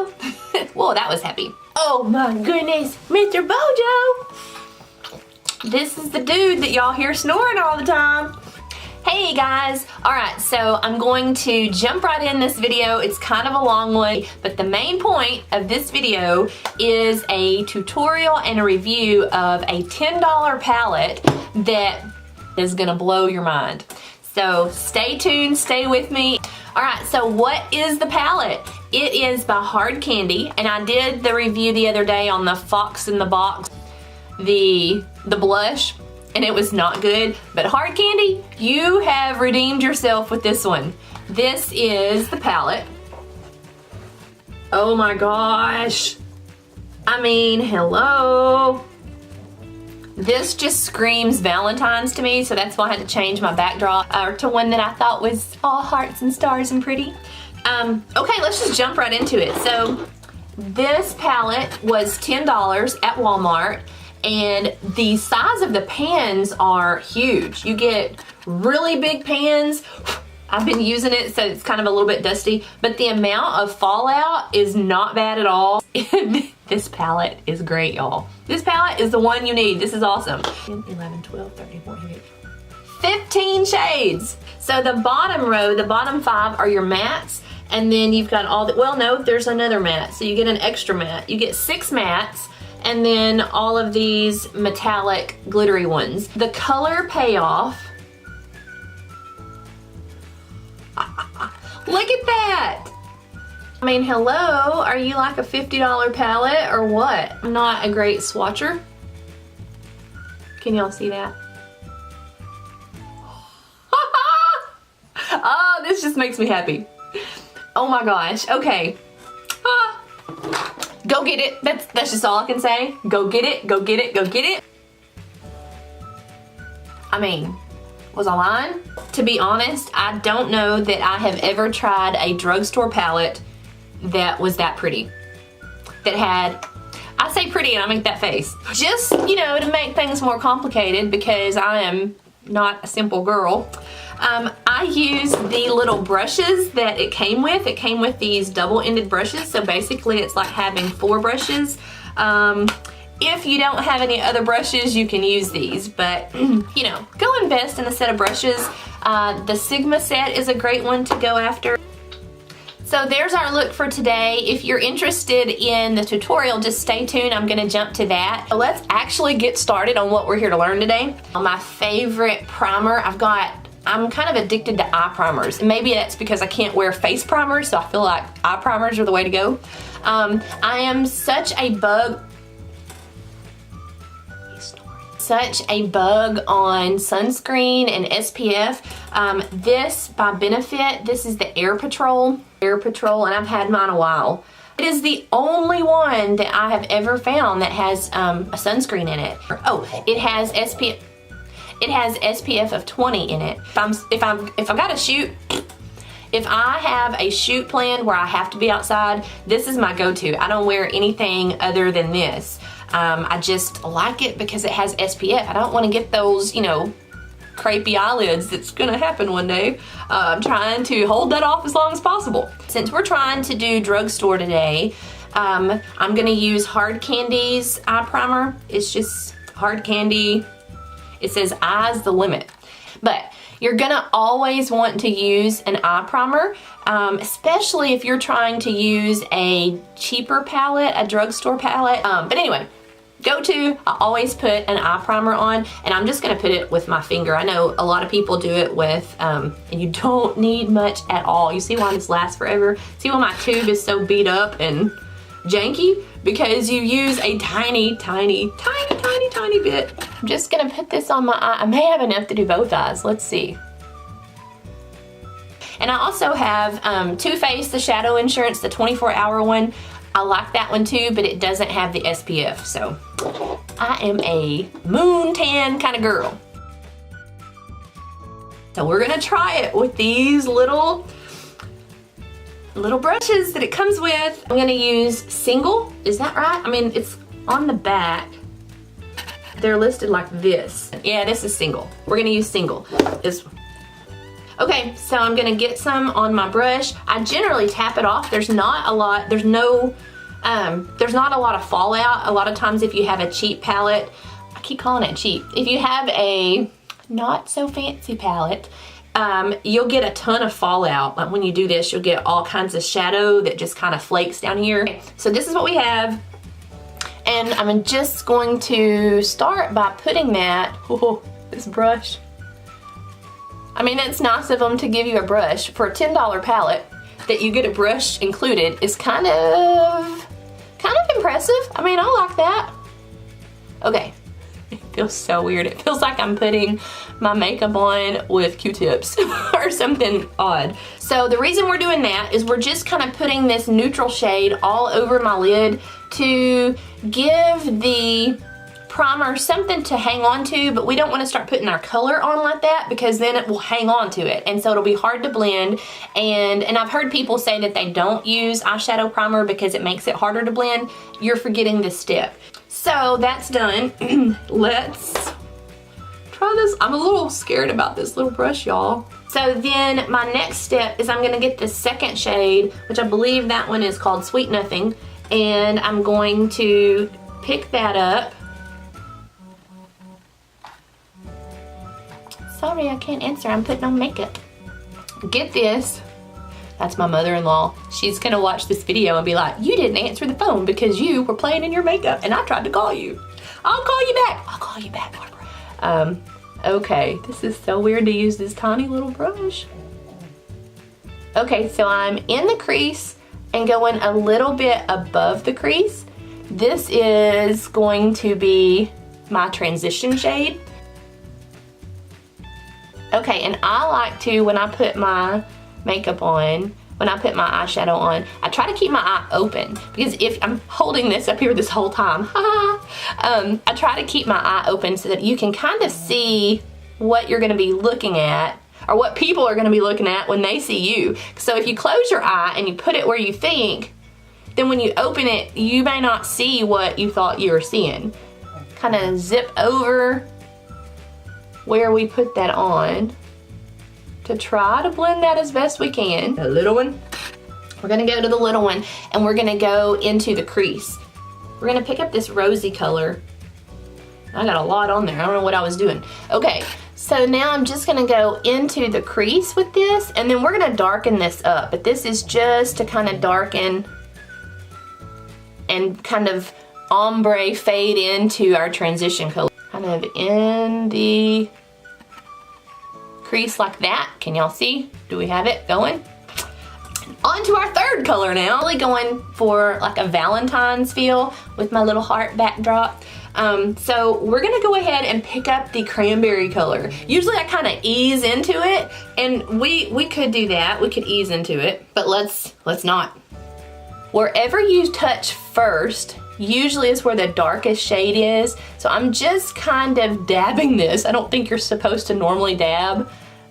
Bojo! Whoa, that was happy. Oh my goodness, Mr. Bojo! This is the dude that y'all hear snoring all the time. Hey guys, alright, so I'm going to jump right in this video. It's kind of a long one, but the main point of this video is a tutorial and a review of a $10 palette that is gonna blow your mind. So stay tuned, stay with me. Alright, so what is the palette? It is by Hard Candy, and I did the review the other day on the Fox in the Box, the blush, and it was not good. But Hard Candy, you have redeemed yourself with this one. This is the palette. Oh my gosh. I mean, hello. This just screams Valentine's to me, so that's why I had to change my backdrop to one that I thought was all hearts and stars and pretty. Okay, let's just jump right into it. So this palette was $10 at Walmart, and the size of the pans are huge. You get really big pans. I've been using it, so it's kind of a little bit dusty, but the amount of fallout is not bad at all. This palette is great, y'all. This palette is the one you need. This is awesome. 10, 11, 12, 13, 14, 15 shades. So the bottom row, the bottom 5 are your mattes, and then you've got all the, well, no, there's another matte, so you get an extra matte. You get 6 mattes, and then all of these metallic glittery ones. The color payoff, look at that! I mean, hello, are you like a $50 palette or what? I'm not a great swatcher. Can y'all see that? Oh, this just makes me happy. Oh my gosh, okay. Go get it. That's just all I can say. Go get it, go get it, go get it. I mean, was I lying? To be honest, I don't know that I have ever tried a drugstore palette that was that pretty. That had, I say pretty and I make that face. Just, you know, to make things more complicated because I am not a simple girl. I used the little brushes that it came with. It came with these double-ended brushes, so basically it's like having 4 brushes. If you don't have any other brushes, you can use these, but you know, go invest in a set of brushes. The Sigma set is a great one to go after. So there's our look for today. If you're interested in the tutorial, just stay tuned. I'm gonna jump to that. So let's actually get started on what we're here to learn today. My favorite primer, I'm kind of addicted to eye primers. Maybe that's because I can't wear face primers, so I feel like eye primers are the way to go. I am such a bug on sunscreen and SPF. This by Benefit, this is the Air Patrol, and I've had mine a while. It is the only one that I have ever found that has a sunscreen in it. Oh, it has SPF. It has SPF of 20 in it. If I got to shoot, if I have a shoot plan where I have to be outside, this is my go-to. I don't wear anything other than this. I just like it because it has SPF. I don't want to get those, you know, crepey eyelids. That's gonna happen one day. I'm trying to hold that off as long as possible. Since we're trying to do drugstore today, I'm gonna use Hard Candy's eye primer. It's just Hard Candy. It says "Eyes the limit," but you're gonna always want to use an eye primer, especially if you're trying to use a cheaper palette, a drugstore palette. But anyway, I always put an eye primer on, and I'm just gonna put it with my finger. I know a lot of people do it with, and you don't need much at all. You see why this lasts forever? See why my tube is so beat up and janky? Because you use a tiny bit. I'm just gonna put this on my eye. I may have enough to do both eyes. Let's see. And I also have Too Faced, the Shadow Insurance, the 24-hour one. I like that one too, but it doesn't have the SPF, so I am a moon tan kind of girl. So we're gonna try it with these little brushes that it comes with. I'm gonna use single, is that right? I mean, it's on the back. They're listed like this. Yeah, this is single. We're gonna use single. This one. Okay, so I'm gonna get some on my brush. I generally tap it off. There's not a lot of fallout. A lot of times if you have a cheap palette, I keep calling it cheap. If you have a not so fancy palette, you'll get a ton of fallout. Like when you do this, you'll get all kinds of shadow that just kind of flakes down here. Okay, so this is what we have. And I'm just going to start by putting that, oh, this brush. I mean, it's nice of them to give you a brush. For a $10 palette, that you get a brush included is kind of impressive. I mean, I like that. Okay, it feels so weird. It feels like I'm putting my makeup on with Q-tips or something odd. So the reason we're doing that is we're just kind of putting this neutral shade all over my lid to give the primer something to hang on to, but we don't want to start putting our color on like that because then it will hang on to it, and so it'll be hard to blend. And I've heard people say that they don't use eyeshadow primer because it makes it harder to blend. You're forgetting this step. So that's done. Let's try this. I'm a little scared about this little brush, y'all. So then my next step is I'm gonna get the second shade, which I believe that one is called Sweet Nothing, and I'm going to pick that up. Sorry, I can't answer. I'm putting on makeup. Get this. That's my mother-in-law. She's gonna watch this video and be like, you didn't answer the phone because you were playing in your makeup and I tried to call you. I'll call you back. I'll call you back, Barbara. Okay, this is so weird to use this tiny little brush. Okay, so I'm in the crease and going a little bit above the crease. This is going to be my transition shade. Okay, and I like to, when I put my makeup on, when I put my eyeshadow on, I try to keep my eye open, because if I'm holding this up here this whole time, I try to keep my eye open so that you can kind of see what you're gonna be looking at, or what people are gonna be looking at when they see you. So if you close your eye and you put it where you think, then when you open it, you may not see what you thought you were seeing. Kind of zip over where we put that on to try to blend that as best we can. The little one. We're gonna go to the little one and we're gonna go into the crease. We're gonna pick up this rosy color. I got a lot on there. I don't know what I was doing. Okay, so now I'm just gonna go into the crease with this, and then we're gonna darken this up. But this is just to kind of darken and kind of ombre fade into our transition color. Kind of in the crease like that. Can y'all see? Do we have it going? On to our third color now. Really going for like a Valentine's feel with my little heart backdrop. So we're gonna go ahead and pick up the cranberry color. Usually I kind of ease into it, and we could do that. We could ease into it, but let's not. Wherever you touch first, usually is where the darkest shade is. So I'm just kind of dabbing this. I don't think you're supposed to normally dab.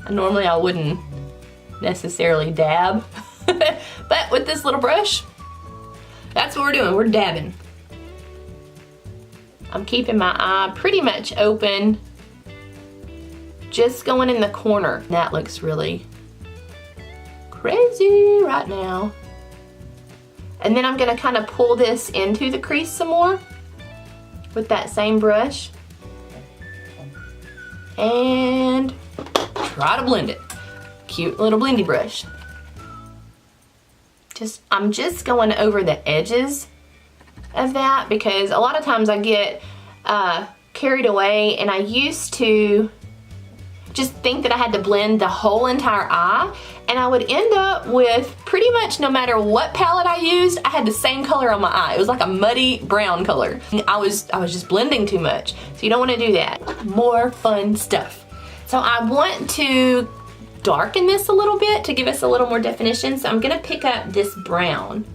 Normally I wouldn't necessarily dab. But with this little brush, that's what we're doing. We're dabbing. I'm keeping my eye pretty much open. Just going in the corner. That looks really crazy right now. And then I'm gonna kind of pull this into the crease some more with that same brush. And try to blend it. Cute little blendy brush. I'm just going over the edges of that, because a lot of times I get carried away, and I used to just think that I had to blend the whole entire eye, and I would end up with pretty much no matter what palette I used, I had the same color on my eye. It was like a muddy brown color. I was just blending too much. So you don't want to do that. More fun stuff. So I want to darken this a little bit to give us a little more definition. So I'm gonna pick up this brown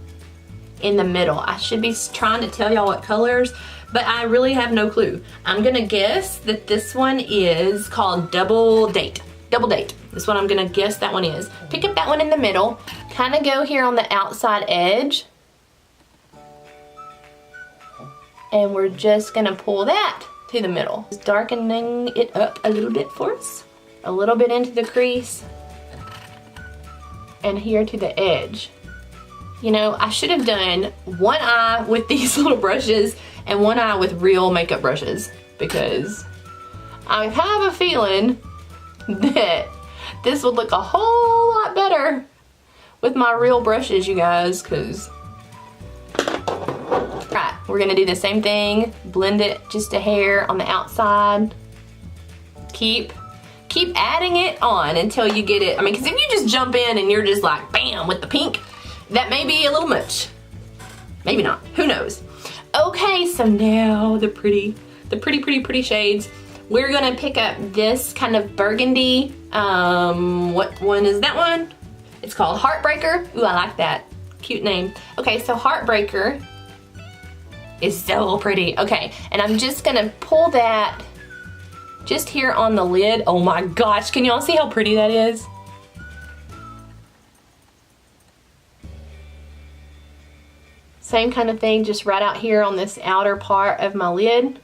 in the middle. I should be trying to tell y'all what colors, but I really have no clue. I'm gonna guess that this one is called Double Date. Double Date. That's what I'm gonna guess that one is. Pick up that one in the middle. Kind of go here on the outside edge. And we're just gonna pull that to the middle. Just darkening it up a little bit for us. A little bit into the crease. and here to the edge. You know, I should have done one eye with these little brushes and one eye with real makeup brushes, because I have a feeling that this would look a whole lot better with my real brushes, you guys, because... Right, we're gonna do the same thing, blend it just a hair on the outside. Keep adding it on until you get it. I mean, because if you just jump in and you're just like, bam, with the pink, that may be a little much. Maybe not, who knows? Okay, so now the pretty shades. We're gonna pick up this kind of burgundy, what one is that one? It's called Heartbreaker. Ooh, I like that, cute name. Okay, so Heartbreaker is so pretty. Okay, and I'm just gonna pull that just here on the lid. Oh my gosh, can y'all see how pretty that is? Same kind of thing, just right out here on this outer part of my lid.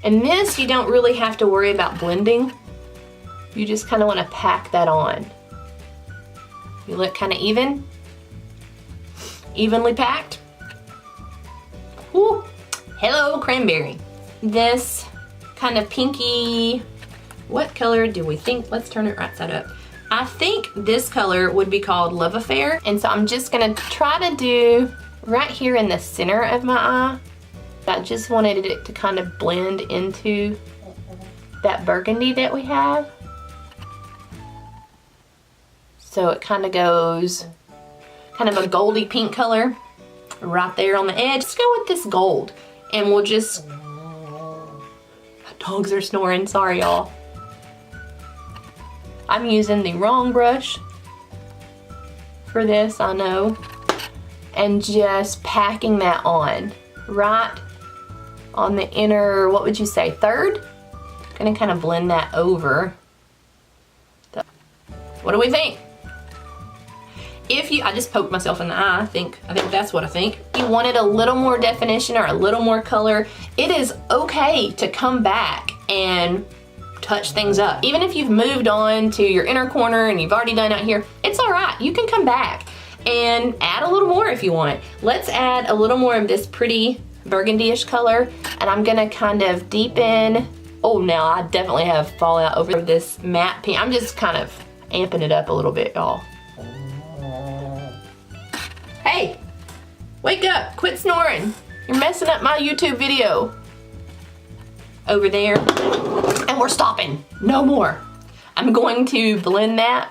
And this, you don't really have to worry about blending. You just kind of want to pack that on. You look kind of even. Evenly packed. Woo. Hello, cranberry. This kind of pinky, what color do we think? Let's turn it right side up. I think this color would be called Love Affair. And so I'm just gonna try to do right here in the center of my eye. I just wanted it to kind of blend into that burgundy that we have. So it kind of goes kind of a goldy pink color right there on the edge. Let's go with this gold and we'll just, my dogs are snoring, sorry y'all. I'm using the wrong brush for this, I know. And just packing that on right on the inner, what would you say, third? Gonna kind of blend that over. What do we think? If you, I just poked myself in the eye, I think that's what I think. If you wanted a little more definition or a little more color, it is okay to come back and touch things up. Even if you've moved on to your inner corner and you've already done out here, it's all right. You can come back and add a little more if you want. Let's add a little more of this pretty burgundy-ish color, and I'm gonna kind of deepen. Oh, now I definitely have fallout over this matte pink. I'm just kind of amping it up a little bit, y'all. Hey, wake up, quit snoring. You're messing up my YouTube video. Over there, and we're stopping, no more. I'm going to blend that.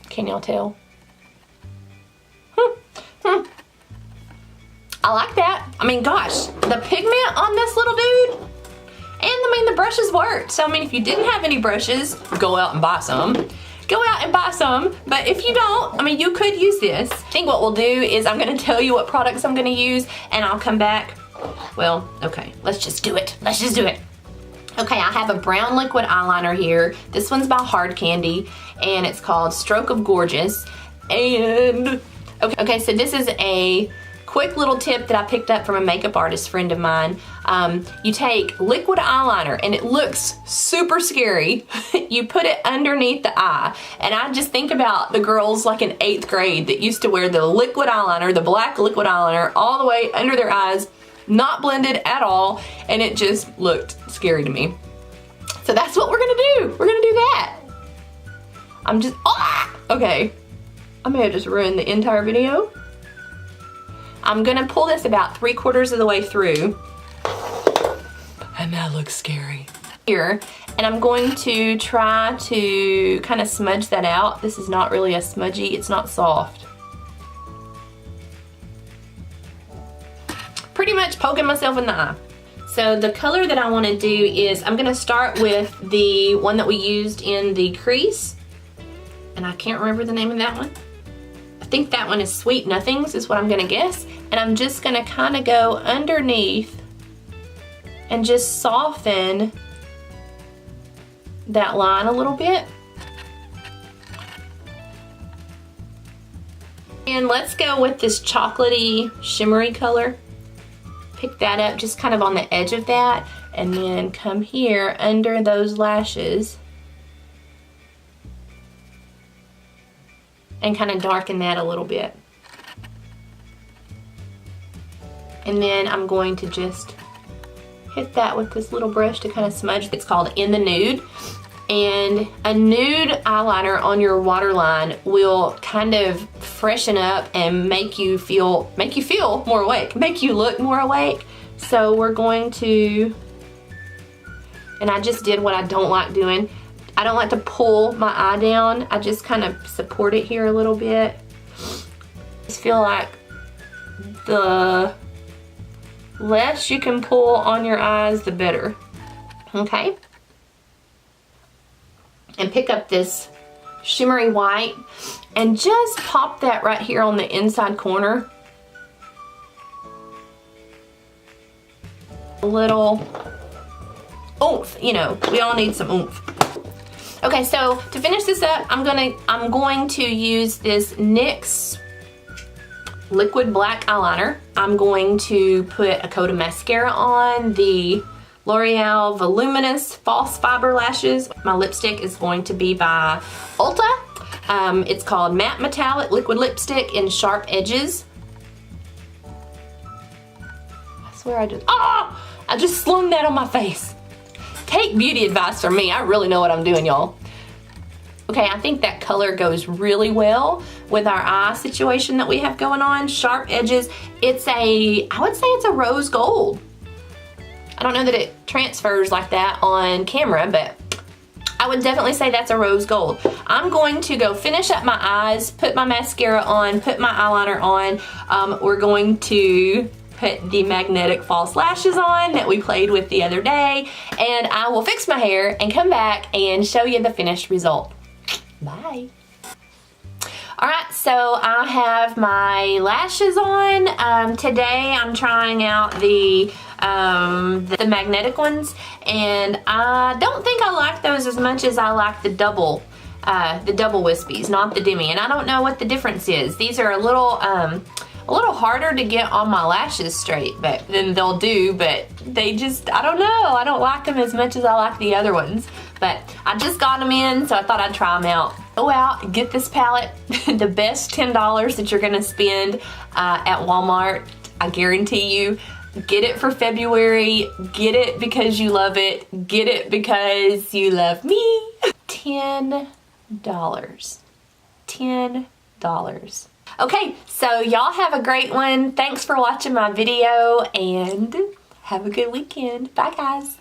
Can y'all tell? I like that. I mean, gosh, the pigment on this little dude, and I mean, the brushes worked. So I mean, if you didn't have any brushes, go out and buy some. Go out and buy some, but if you don't, I mean, you could use this. I think what we'll do is I'm gonna tell you what products I'm gonna use, and I'll come back. Well, okay, let's just do it. Let's just do it. Okay, I have a brown liquid eyeliner here. This one's by Hard Candy, and it's called Stroke of Gorgeous. And, okay, so this is a quick little tip that I picked up from a makeup artist friend of mine. You take liquid eyeliner, and it looks super scary. You put it underneath the eye, and I just think about the girls like in 8th grade that used to wear the liquid eyeliner, the black liquid eyeliner, all the way under their eyes, not blended at all, and it just looked scary to me. So that's what we're gonna do. We're gonna do that. I'm just, okay. I may have just ruined the entire video. I'm gonna pull this about 3/4 of the way through. And that looks scary. Here, and I'm going to try to kind of smudge that out. This is not really a smudgy, it's not soft. Pretty much poking myself in the eye. So the color that I want to do is, I'm going to start with the one that we used in the crease, and I can't remember the name of that one. I think that one is Sweet Nothings is what I'm going to guess, and I'm just going to kind of go underneath and just soften that line a little bit. And let's go with this chocolatey shimmery color. Pick that up just kind of on the edge of that, and then come here under those lashes and kind of darken that a little bit. And then I'm going to just hit that with this little brush to kind of smudge. It's called In the Nude. And a nude eyeliner on your waterline will kind of freshen up and make you feel more awake, make you look more awake. So we're going to, and I just did what I don't like doing. I don't like to pull my eye down. I just kind of support it here a little bit. I just feel like the less you can pull on your eyes, the better. Okay? And pick up this shimmery white and just pop that right here on the inside corner. A little oomph, you know, we all need some oomph. Okay, so to finish this up, I'm going to use this NYX liquid black eyeliner. I'm going to put a coat of mascara on, the L'Oreal Voluminous False Fiber Lashes. My lipstick is going to be by Ulta. It's called Matte Metallic Liquid Lipstick in Sharp Edges. I swear I just slung that on my face. Take beauty advice from me. I really know what I'm doing, y'all. Okay, I think that color goes really well with our eye situation that we have going on. Sharp edges. I would say it's a rose gold. I don't know that it transfers like that on camera, but I would definitely say that's a rose gold. I'm going to go finish up my eyes, put my mascara on, put my eyeliner on. We're going to put the magnetic false lashes on that we played with the other day, and I will fix my hair and come back and show you the finished result. Bye. Alright, so I have my lashes on. Today I'm trying out the magnetic ones, and I don't think I like those as much as I like the double wispies, not the demi, and I don't know what the difference is. These are a little harder to get on my lashes straight than they'll do, but they just, I don't know, I don't like them as much as I like the other ones. But I just got them in, so I thought I'd try them out. Go out, get this palette, the best $10 that you're gonna spend at Walmart, I guarantee you. Get it for February, get it because you love it, get it because you love me. $10. $10. Okay, so y'all have a great one. Thanks for watching my video, and have a good weekend. Bye, guys.